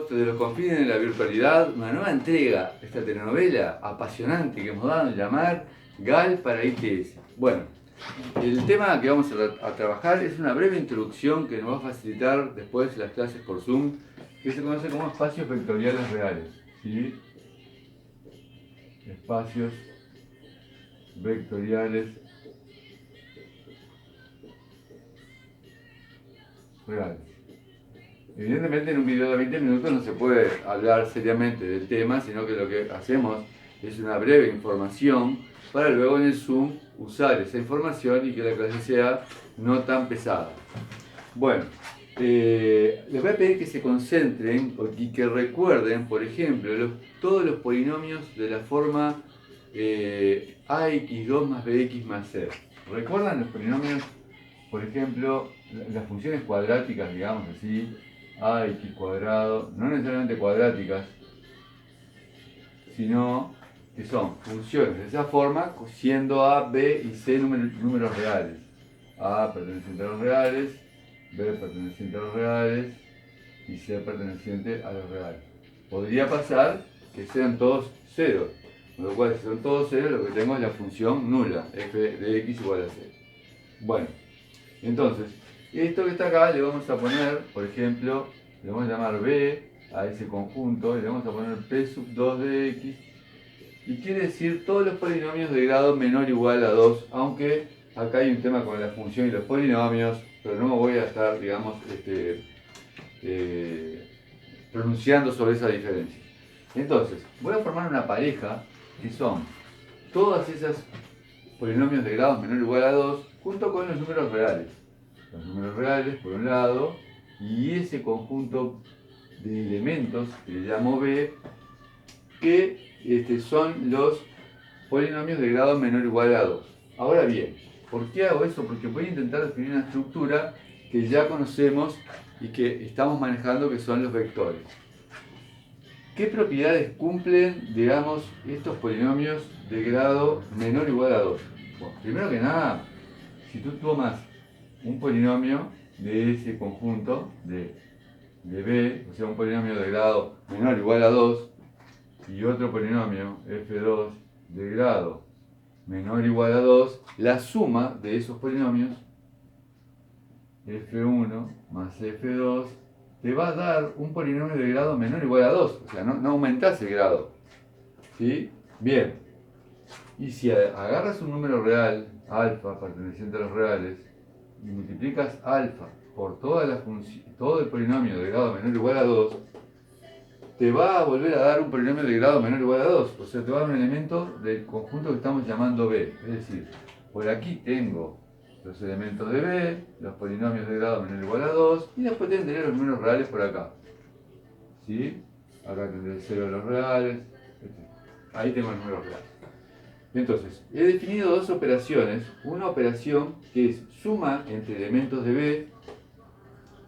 de los confines de la virtualidad, una nueva entrega de esta telenovela apasionante que hemos dado en llamar GAL para ITS. Bueno, el tema que vamos a trabajar es una breve introducción que nos va a facilitar después las clases por Zoom, que se conoce como espacios vectoriales reales. ¿Sí? Espacios vectoriales reales. Evidentemente en un video de 20 minutos no se puede hablar seriamente del tema, sino que lo que hacemos es una breve información para luego en el Zoom usar esa información y que la clase sea no tan pesada. Bueno, les voy a pedir que se concentren y que recuerden, por ejemplo, todos los polinomios de la forma ax2 más bx más c. ¿Recuerdan los polinomios? Por ejemplo, las funciones cuadráticas, digamos así, ax cuadrado, no necesariamente cuadráticas, sino que son funciones de esa forma, siendo a, b y c números reales. A perteneciente a los reales, b perteneciente a los reales y c perteneciente a los reales. Podría pasar que sean todos ceros, con lo cual si son todos ceros lo que tengo es la función nula, f de x igual a c. Bueno, entonces, esto que está acá le vamos a poner, por ejemplo, le vamos a llamar b a ese conjunto y le vamos a poner p sub 2 de x, y quiere decir todos los polinomios de grado menor o igual a 2, aunque acá hay un tema con la función y los polinomios, pero no voy a estar, digamos, pronunciando sobre esa diferencia. Entonces, voy a formar una pareja que son todas esas polinomios de grado menor o igual a 2 junto con los números reales. Los números reales por un lado y ese conjunto de elementos que le llamo B, que son los polinomios de grado menor o igual a 2. Ahora bien, ¿por qué hago eso? Porque voy a intentar definir una estructura que ya conocemos y que estamos manejando, que son los vectores. ¿Qué propiedades cumplen, digamos, estos polinomios de grado menor o igual a 2? Bueno, primero que nada, si tú tomas un polinomio de ese conjunto de B, o sea, un polinomio de grado menor o igual a 2, y otro polinomio, f2, de grado menor o igual a 2, la suma de esos polinomios, f1 más f2, te va a dar un polinomio de grado menor o igual a 2, o sea, no aumentás el grado. ¿Sí? Bien. Y si agarras un número real, alfa, perteneciente a los reales, y multiplicas alfa por todo el polinomio de grado menor o igual a 2, te va a volver a dar un polinomio de grado menor o igual a 2. O sea, te va a dar un elemento del conjunto que estamos llamando B. Es decir, por aquí tengo los elementos de B, los polinomios de grado menor o igual a 2, y después tendré los números reales por acá. ¿Sí? Acá tendré el 0 de los reales, etc. Ahí tengo los números reales. Entonces, he definido dos operaciones. Una operación que es suma entre elementos de B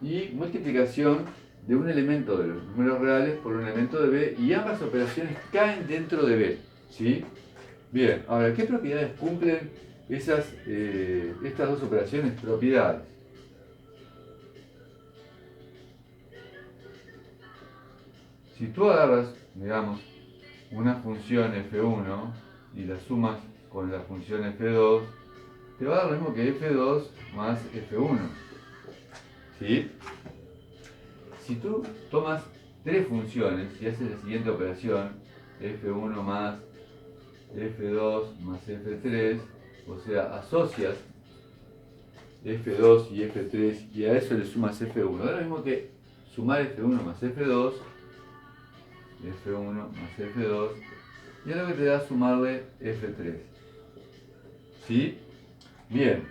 y multiplicación de un elemento de los números reales por un elemento de B, y ambas operaciones caen dentro de B. ¿Sí? Bien, ahora, ¿qué propiedades cumplen estas dos operaciones? Propiedades. Si tú agarras, digamos, una función f1 y la sumas con la función f2, te va a dar lo mismo que f2 más f1. ¿Sí? Si tú tomas tres funciones y haces la siguiente operación, f1 más f2 más f3, o sea, asocias f2 y f3 y a eso le sumas f1, da lo mismo que sumar f1 más f2, f1 más f2, y es lo que te da sumarle f3. ¿Sí? Bien.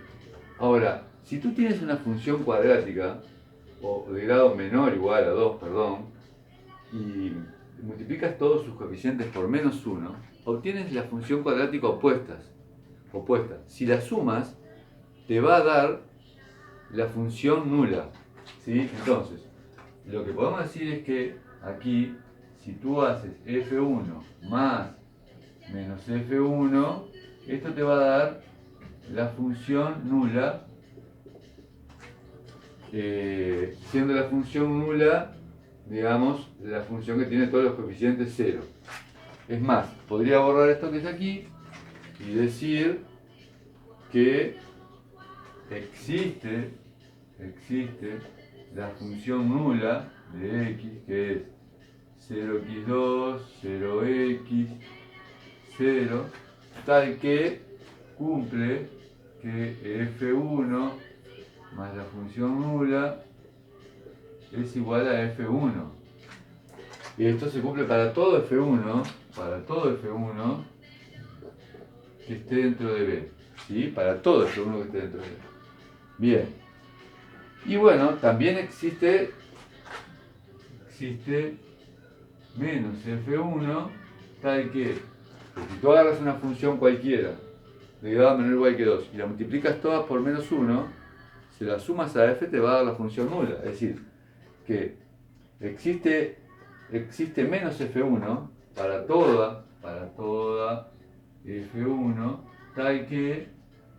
Ahora, si tú tienes una función cuadrática, o de grado menor o igual a 2, perdón, y multiplicas todos sus coeficientes por menos 1, obtienes la función cuadrática opuesta. Si la sumas, te va a dar la función nula. ¿Sí? Entonces, lo que podemos decir es que aquí, si tú haces f1 más menos f1, esto te va a dar la función nula, siendo la función nula digamos, la función que tiene todos los coeficientes 0. Es más, podría borrar esto que está aquí y decir que existe la función nula de x, que es 0x2, 0x, 0, tal que cumple que f1 más la función nula es igual a f1. Y esto se cumple para todo f1, que esté dentro de B. ¿Sí? Para todo f1 que esté dentro de B. Bien. Y bueno, también existe menos f1, tal que si tú agarras una función cualquiera de grado menor o igual que 2 y la multiplicas todas por menos 1, si la sumas a f te va a dar la función nula. Es decir, que existe menos f1 para toda f1, tal que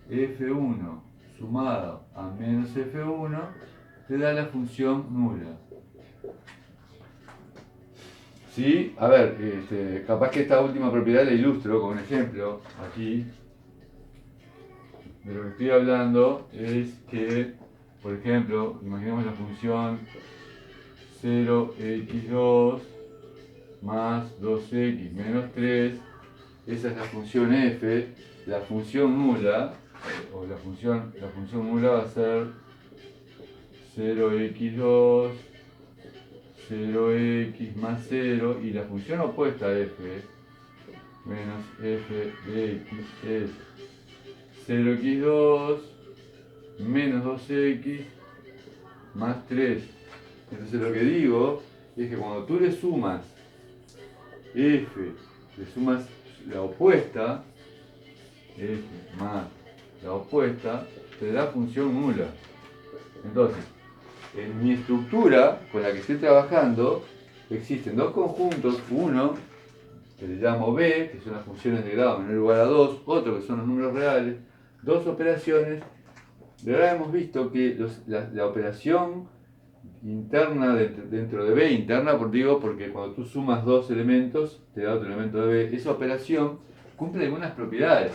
f1 sumado a menos f1 te da la función nula. ¿Sí? A ver, capaz que esta última propiedad la ilustro con un ejemplo aquí. De lo que estoy hablando es que, por ejemplo, imaginemos la función 0x2 más 2x menos 3, esa es la función f. La función nula, o la función nula va a ser 0x2, 0x más 0, y la función opuesta a f, menos f de x, es 0x2 menos 2x más 3. Entonces lo que digo es que cuando tú le sumas f, le sumas la opuesta, f más la opuesta, te da función nula. Entonces, en mi estructura con la que estoy trabajando, existen dos conjuntos, uno que le llamo B, que son las funciones de grado menor o igual a 2, otro que son los números reales, dos operaciones. De ahora hemos visto que la operación interna dentro de B, interna porque cuando tú sumas dos elementos te da otro elemento de B, esa operación cumple algunas propiedades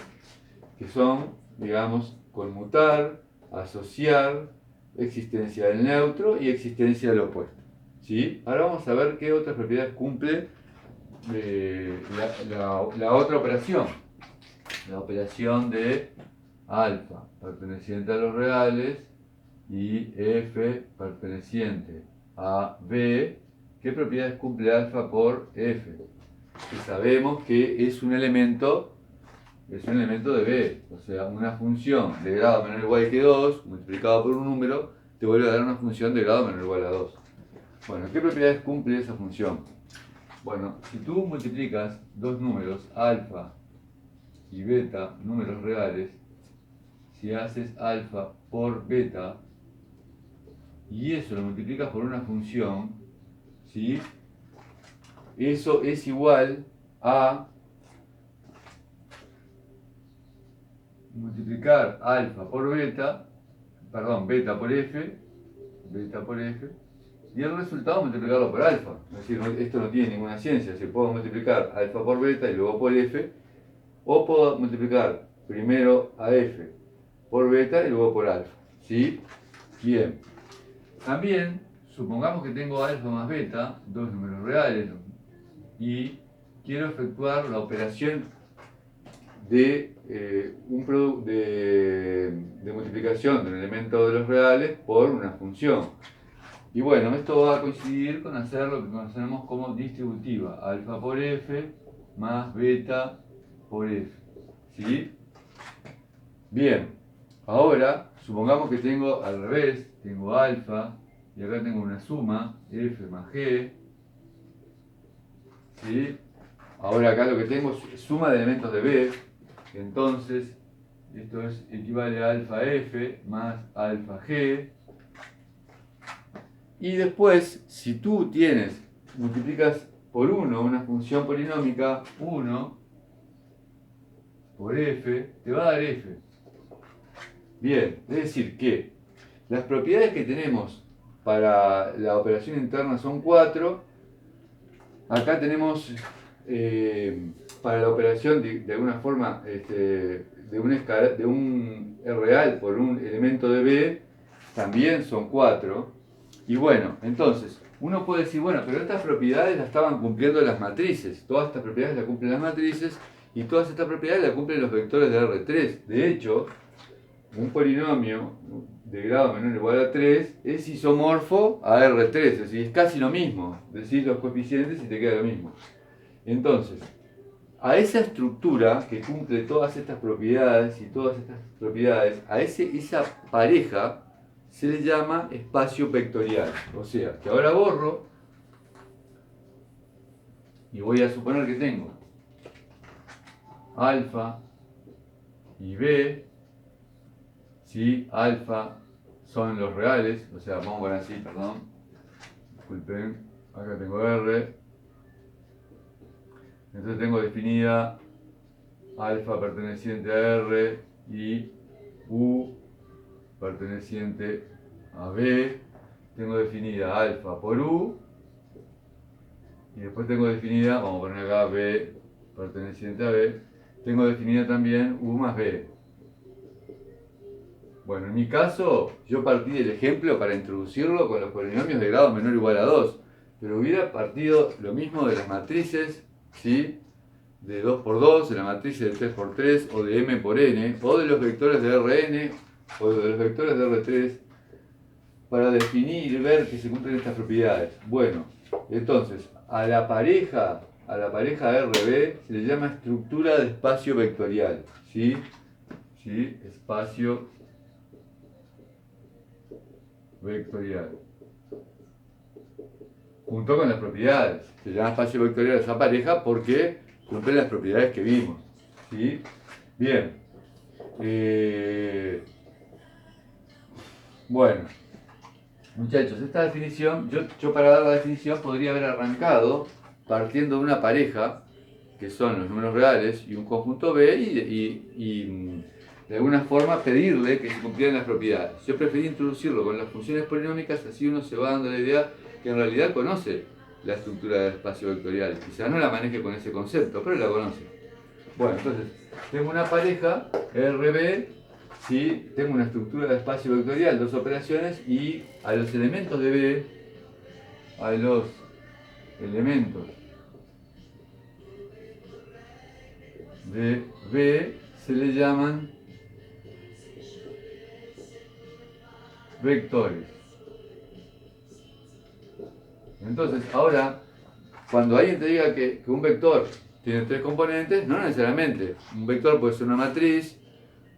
que son, digamos, conmutar, asociar, existencia del neutro y existencia del opuesto. ¿Sí? Ahora vamos a ver qué otras propiedades cumple la otra operación, la operación de alfa perteneciente a los reales y f perteneciente a B. ¿Qué propiedades cumple alfa por f? Que sabemos que es un elemento de B, o sea, una función de grado menor o igual que 2 multiplicado por un número te vuelve a dar una función de grado menor o igual a 2. Bueno, ¿qué propiedades cumple esa función? Bueno, si tú multiplicas dos números, alfa y beta, números reales, si haces alfa por beta y eso lo multiplicas por una función, ¿sí? Eso es igual a multiplicar alfa por beta, perdón, beta por f, y el resultado multiplicarlo por alfa. Es decir, esto no tiene ninguna ciencia. Si puedo multiplicar alfa por beta y luego por f, o puedo multiplicar primero a f por beta y luego por alfa. ¿Sí? Bien. También, supongamos que tengo alfa más beta, dos números reales, y quiero efectuar la operación de, de multiplicación de un elemento de los reales por una función. Y bueno, esto va a coincidir con hacer lo que conocemos como distributiva, alfa por f más beta por f. ¿Sí? Bien, ahora supongamos que tengo al revés, tengo alfa y acá tengo una suma, f más g. ¿Sí? Ahora acá lo que tengo es suma de elementos de B, entonces esto equivale a alfa f más alfa g. Y después, si tú multiplicas por 1 una función polinómica, 1 por f, te va a dar f. Bien, es decir que las propiedades que tenemos para la operación interna son 4. Acá tenemos para la operación de alguna forma de un real por un elemento de B también son 4. Y bueno, entonces uno puede decir, bueno, pero estas propiedades las estaban cumpliendo las matrices. Todas estas propiedades las cumplen las matrices y todas estas propiedades las cumplen los vectores de R3. De hecho, un polinomio de grado menor o igual a 3 es isomorfo a R3, es decir, es casi lo mismo. Decís los coeficientes y te queda lo mismo. Entonces, a esa estructura que cumple todas estas propiedades y todas estas propiedades, a esa pareja se le llama espacio vectorial. O sea, que ahora borro y voy a suponer que tengo alfa y b, si alfa son los reales, o sea, vamos a poner así, perdón, disculpen, acá tengo R, entonces tengo definida alfa perteneciente a R y U perteneciente a B, tengo definida alfa por U, y después tengo definida, vamos a poner acá B perteneciente a B, tengo definida también U más B. Bueno, en mi caso, yo partí del ejemplo para introducirlo con los polinomios de grado menor o igual a 2, pero hubiera partido lo mismo de las matrices, ¿sí? De 2 por 2, de la matriz de 3 por 3, o de m por n, o de los vectores de Rn, o de los vectores de R3, para definir y ver que se cumplen estas propiedades. Bueno, entonces, a la pareja RB se le llama estructura de espacio vectorial, ¿sí? ¿Sí? Espacio vectorial. Junto con las propiedades. Se llama espacio vectorial a esa pareja porque cumple las propiedades que vimos. ¿Sí? Bien. Bueno. Muchachos, esta definición, yo para dar la definición podría haber arrancado partiendo de una pareja, que son los números reales y un conjunto B, y de alguna forma pedirle que se cumplieran las propiedades. Yo preferí introducirlo con las funciones polinómicas, así uno se va dando la idea que en realidad conoce la estructura del espacio vectorial. Quizá no la maneje con ese concepto, pero la conoce. Bueno, entonces, tengo una pareja, RB, ¿sí? Tengo una estructura de espacio vectorial, dos operaciones, y a los elementos de B, a los elementos de B se le llaman vectores. Entonces, ahora, cuando alguien te diga que un vector tiene 3 componentes, no necesariamente. Un vector puede ser una matriz,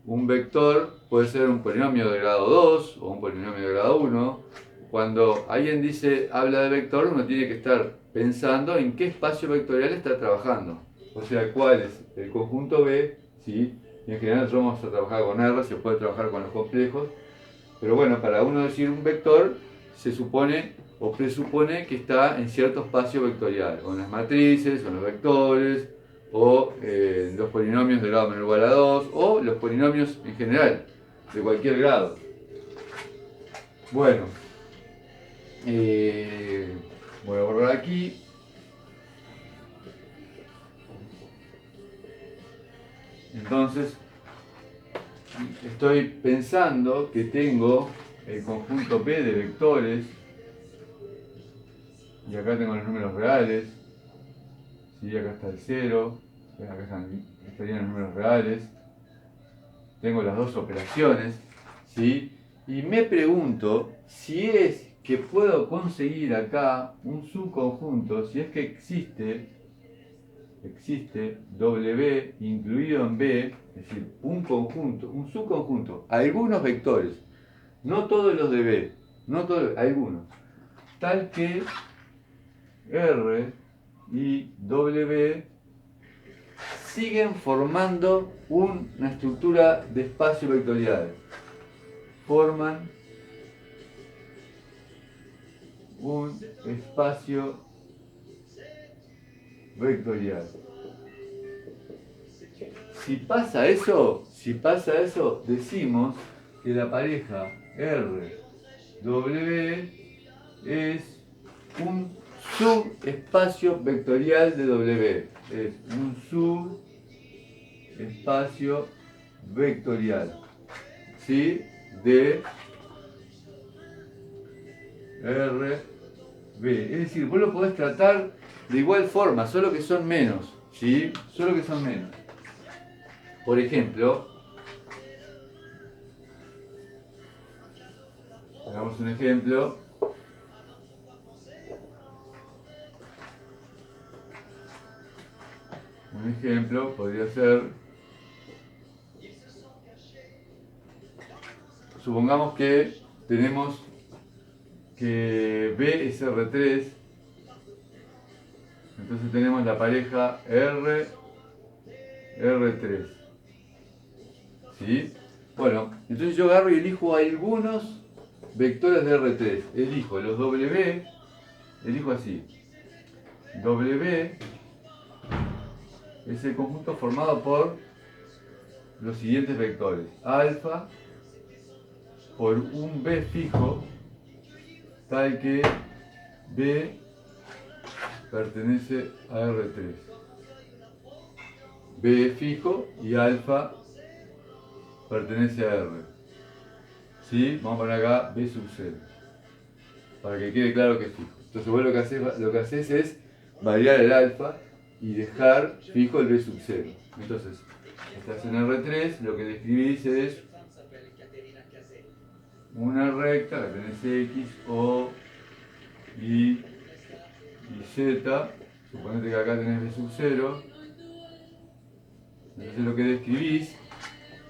un vector puede ser un polinomio de grado 2 o un polinomio de grado 1. Cuando alguien habla de vector, uno tiene que estar pensando en qué espacio vectorial está trabajando. O sea, cuál es el conjunto B, ¿sí? Y en general nosotros vamos a trabajar con R, se puede trabajar con los complejos. Pero bueno, para uno decir un vector, se supone o presupone que está en cierto espacio vectorial, o en las matrices, o en los vectores, o en los polinomios de grado menor o igual a 2, o los polinomios en general, de cualquier grado. Bueno, voy a borrar aquí. Entonces, estoy pensando que tengo el conjunto P de vectores, y acá tengo los números reales, ¿sí? Acá está el 0, acá estarían los números reales, tengo las dos operaciones, ¿sí? Y me pregunto si es que puedo conseguir acá un subconjunto, si es que existe W incluido en B, es decir, un conjunto, un subconjunto, algunos vectores, no todos los de B, no todos, algunos, tal que R y W siguen formando una estructura de espacio vectorial. Forman un espacio vectorial. Si pasa eso, decimos que la pareja R, W es un subespacio vectorial de W. Es un subespacio vectorial, ¿sí? De R, B. Es decir, vos lo podés tratar de igual forma, solo que son menos, ¿sí? Solo que son menos. Por ejemplo, hagamos un ejemplo. Un ejemplo podría ser, supongamos que tenemos que B es R3, entonces tenemos la pareja R, R3, ¿sí? Bueno, entonces yo agarro y elijo algunos vectores de R3, elijo los W, elijo así, W es el conjunto formado por los siguientes vectores, alfa por un B fijo, tal que B pertenece a R3. B fijo y alfa pertenece a R. ¿Sí? Vamos a poner acá B sub 0, para que quede claro que es fijo. Entonces vos lo que haces es variar el alfa y dejar fijo el B sub 0. Entonces, estás en R3, lo que describís es una recta que tenés X, O, Y Z. Suponete que acá tenés B sub 0. Entonces lo que describís,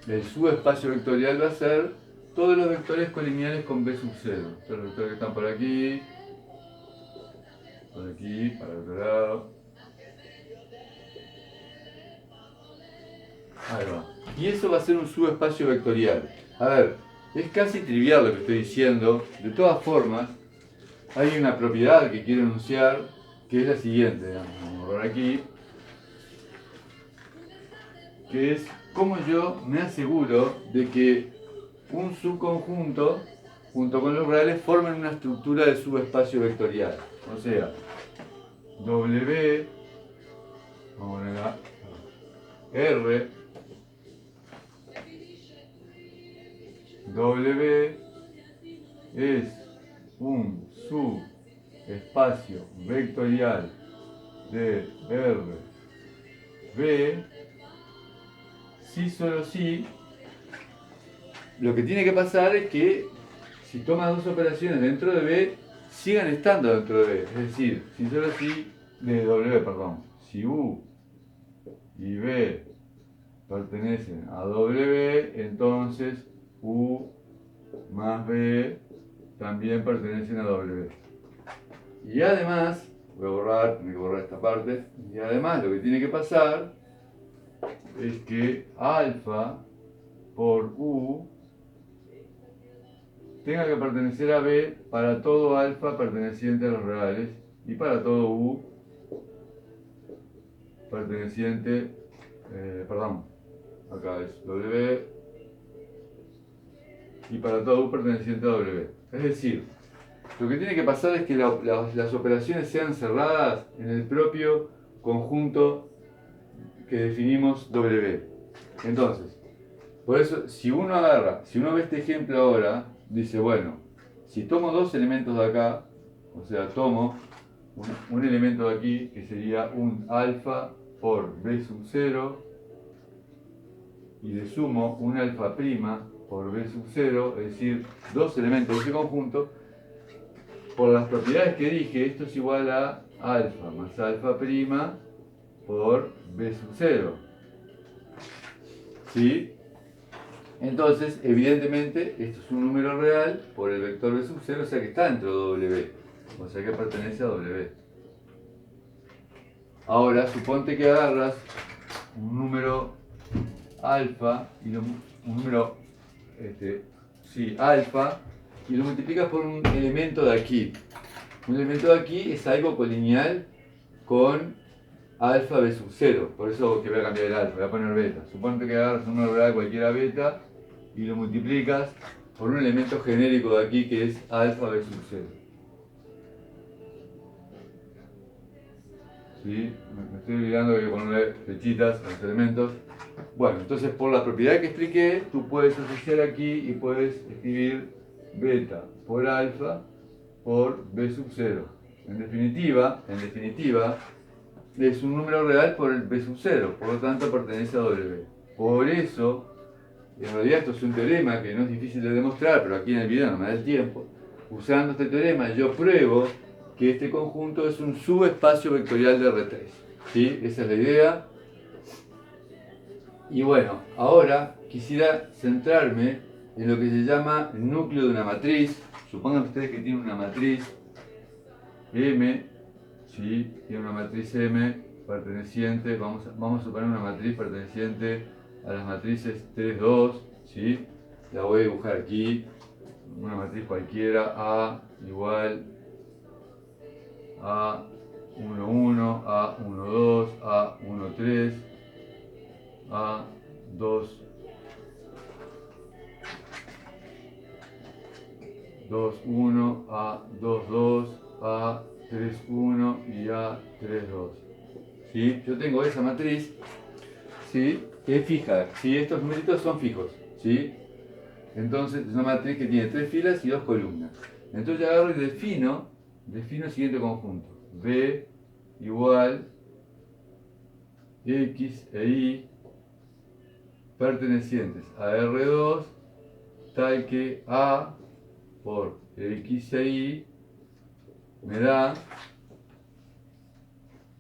el subespacio vectorial va a ser todos los vectores colineales con B sub 0. Todos los vectores que están por aquí, para el otro lado. Ahí va. Y eso va a ser un subespacio vectorial. A ver, es casi trivial lo que estoy diciendo. De todas formas, hay una propiedad que quiero enunciar, que es la siguiente. Vamos a borrar aquí. Que es cómo yo me aseguro de que un subconjunto junto con los reales formen una estructura de subespacio vectorial. O sea, W, vamos a poner acá, R, W es un subespacio vectorial de R, B, si solo si, lo que tiene que pasar es que si tomas dos operaciones dentro de B, sigan estando dentro de B. Es decir, si solo si, de W, perdón, si U y B pertenecen a W, entonces U más B también pertenecen a W. Y además, tengo que borrar esta parte, y además lo que tiene que pasar es que alfa por U tenga que pertenecer a B para todo alfa perteneciente a los reales y para todo U perteneciente, acá es W y para todo U perteneciente a W. Es decir, lo que tiene que pasar es que las operaciones sean cerradas en el propio conjunto que definimos W. Entonces, por eso, si uno ve este ejemplo ahora, dice, bueno, si tomo dos elementos de acá, o sea, tomo un elemento de aquí, que sería un alfa por B sub 0, y le sumo un alfa prima por B sub 0, es decir, dos elementos de ese conjunto, por las propiedades que dije, esto es igual a alfa más alfa prima por B sub 0. ¿Sí? Entonces, evidentemente, esto es un número real por el vector B sub 0, o sea que está dentro de W, o sea que pertenece a W. Ahora, suponte que agarras un número alfa, y un número alfa, y lo multiplicas por un elemento de aquí. Un elemento de aquí es algo colineal con alfa B sub 0, por eso que voy a cambiar el alfa, voy a poner beta. Suponte que agarras un número real cualquiera beta, y lo multiplicas por un elemento genérico de aquí que es alfa B sub 0. ¿sí? Me estoy olvidando que hay que ponerle flechitas a los elementos. Bueno, entonces por la propiedad que expliqué, tú puedes asociar aquí y puedes escribir beta por alfa por b sub 0. En definitiva, es un número real por el b sub 0, por lo tanto pertenece a W. Por eso, en realidad esto es un teorema que no es difícil de demostrar, pero aquí en el video no me da el tiempo. Usando este teorema yo pruebo que este conjunto es un subespacio vectorial de R3. ¿Sí? Esa es la idea. Y bueno, ahora quisiera centrarme en lo que se llama el núcleo de una matriz. Supongan ustedes que tienen una matriz M, ¿sí? Tiene una matriz M perteneciente, vamos a suponer una matriz perteneciente a las matrices 3, 2, ¿sí? La voy a dibujar aquí, una matriz cualquiera, A igual a 1, 1, A 1, 2, A 1, 3, A 2, 2, 1, A 2, 2, A 3, 1 y A 3, 2. ¿Sí? Yo tengo esa matriz, ¿sí? Que es fija, ¿sí? Estos numeritos son fijos, ¿sí? Entonces es una matriz que tiene 3 filas y 2 columnas. Entonces yo agarro y defino el siguiente conjunto. B igual X e Y pertenecientes a R2 tal que A por X e Y me da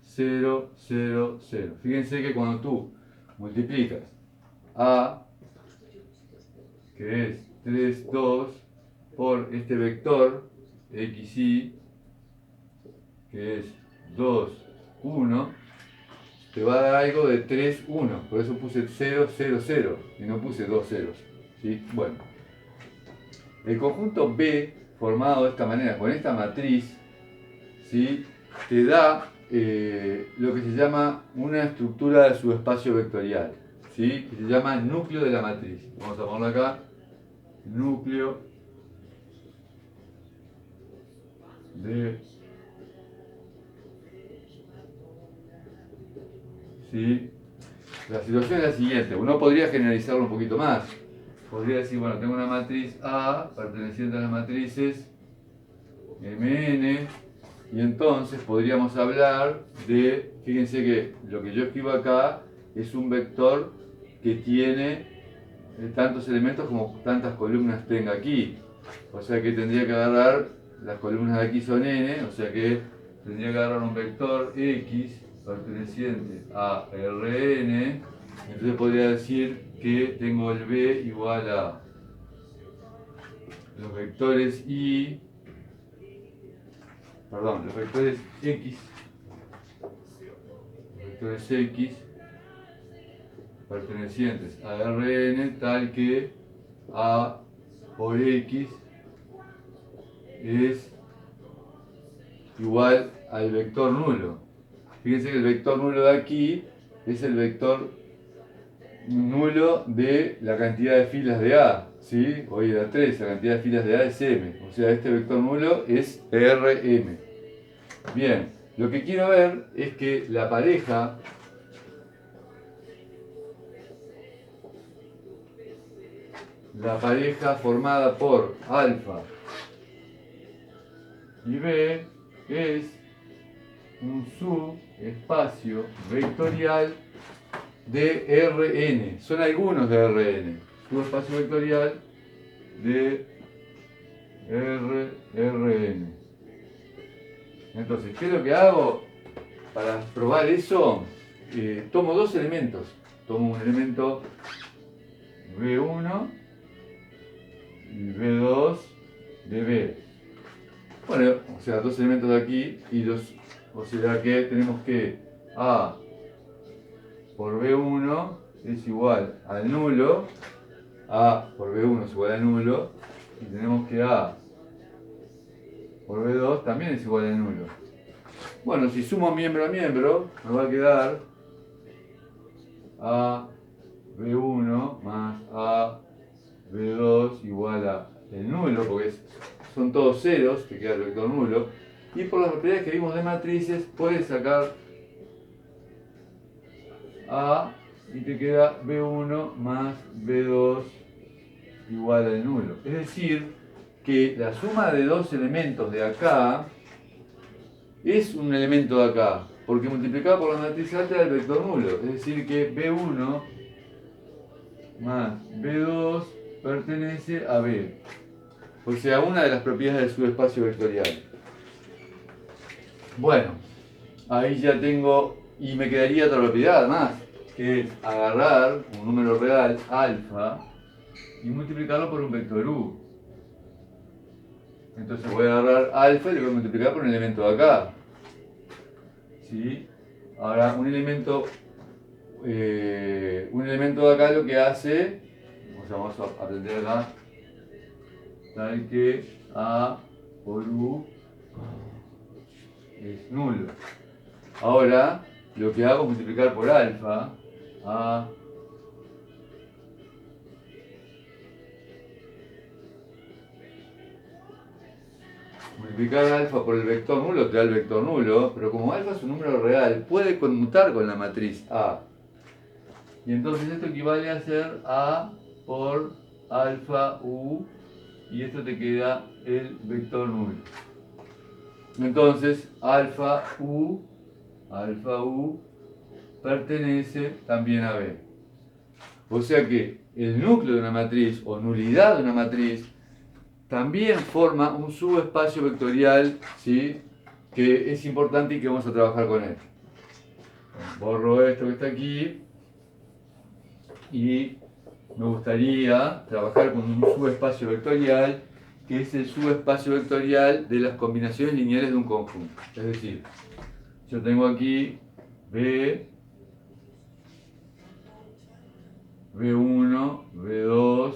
0, 0, 0. Fíjense que cuando tú multiplicas A, que es 3, 2, por este vector XY, que es 2, 1, te va a dar algo de 3, 1. Por eso puse 0, 0, 0 y no puse 2 ceros. ¿Sí? Bueno, el conjunto B, formado de esta manera, con esta matriz, ¿sí? Te da lo que se llama una estructura de subespacio vectorial, ¿sí? Que se llama núcleo de la matriz. Vamos a ponerlo acá, núcleo de, ¿sí? La situación es la siguiente, uno podría generalizarlo un poquito más. Podría decir, bueno, tengo una matriz A perteneciente a las matrices Mn, y entonces podríamos hablar de, fíjense que lo que yo escribo acá es un vector que tiene tantos elementos como tantas columnas tenga aquí. O sea que tendría que agarrar, las columnas de aquí son n, o sea que tendría que agarrar un vector x perteneciente a Rn. Entonces podría decir que tengo el b igual a los vectores y, perdón, los vectores x pertenecientes a Rn tal que A por X es igual al vector nulo. Fíjense que el vector nulo de aquí es el vector nulo de la cantidad de filas de A, ¿sí? O de A3, la cantidad de filas de A es M. O sea, este vector nulo es Rm. Bien, lo que quiero ver es que la pareja formada por alfa y B es un subespacio vectorial de Rn. Son algunos de Rn. Subespacio vectorial de Rn. Entonces, ¿qué es lo que hago para probar eso? Tomo dos elementos. Tomo un elemento B1 y B2 de B. Bueno, o sea, dos elementos de aquí y dos, o sea que tenemos que A por B1 es igual al nulo, A por B1 es igual al nulo, y tenemos que A por B2 también es igual al nulo. Bueno, si sumo miembro a miembro, me va a quedar A B1 más A B2 igual a el nulo, porque son todos ceros, que queda el vector nulo. Y por las propiedades que vimos de matrices, puedes sacar A y te queda B1 más B2 igual al nulo. Es decir, que la suma de dos elementos de acá es un elemento de acá, porque multiplicado por la matriz alta da el vector nulo. Es decir, que B1 más B2 pertenece a B. O sea, una de las propiedades del subespacio vectorial. Bueno, ahí ya tengo, y me quedaría otra propiedad más, que es agarrar un número real, alfa, y multiplicarlo por un vector U. Entonces voy a agarrar alfa y lo voy a multiplicar por un elemento de acá. ¿Sí? Ahora, un elemento de acá lo que hace, vamos a aprender acá, tal que A por U es nulo. Ahora, lo que hago es multiplicar por alfa, A multiplicar alfa por el vector nulo te da el vector nulo, pero como alfa es un número real, puede conmutar con la matriz A. Y entonces esto equivale a ser A por alfa U, y esto te queda el vector nulo. Entonces alfa U pertenece también a B. O sea que el núcleo de una matriz o nulidad de una matriz también forma un subespacio vectorial, ¿sí? Que es importante y que vamos a trabajar con él. Borro esto que está aquí y me gustaría trabajar con un subespacio vectorial que es el subespacio vectorial de las combinaciones lineales de un conjunto. Es decir, yo tengo aquí B, B1, B2,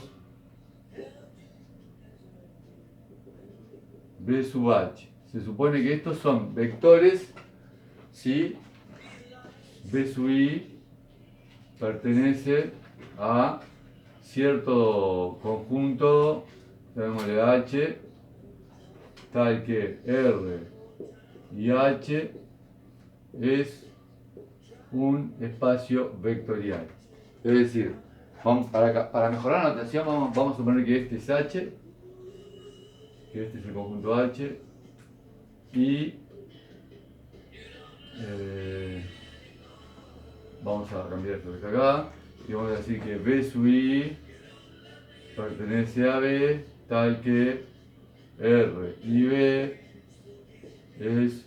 B sub H. Se supone que estos son vectores, ¿sí? B sub I pertenece a cierto conjunto, llamémosle H, tal que R y H es un espacio vectorial. Es decir, para mejorar la notación vamos a suponer que este es H, que este es el conjunto H, y vamos a cambiar esto que está acá, y vamos a decir que B sub I pertenece a B, tal que R y B es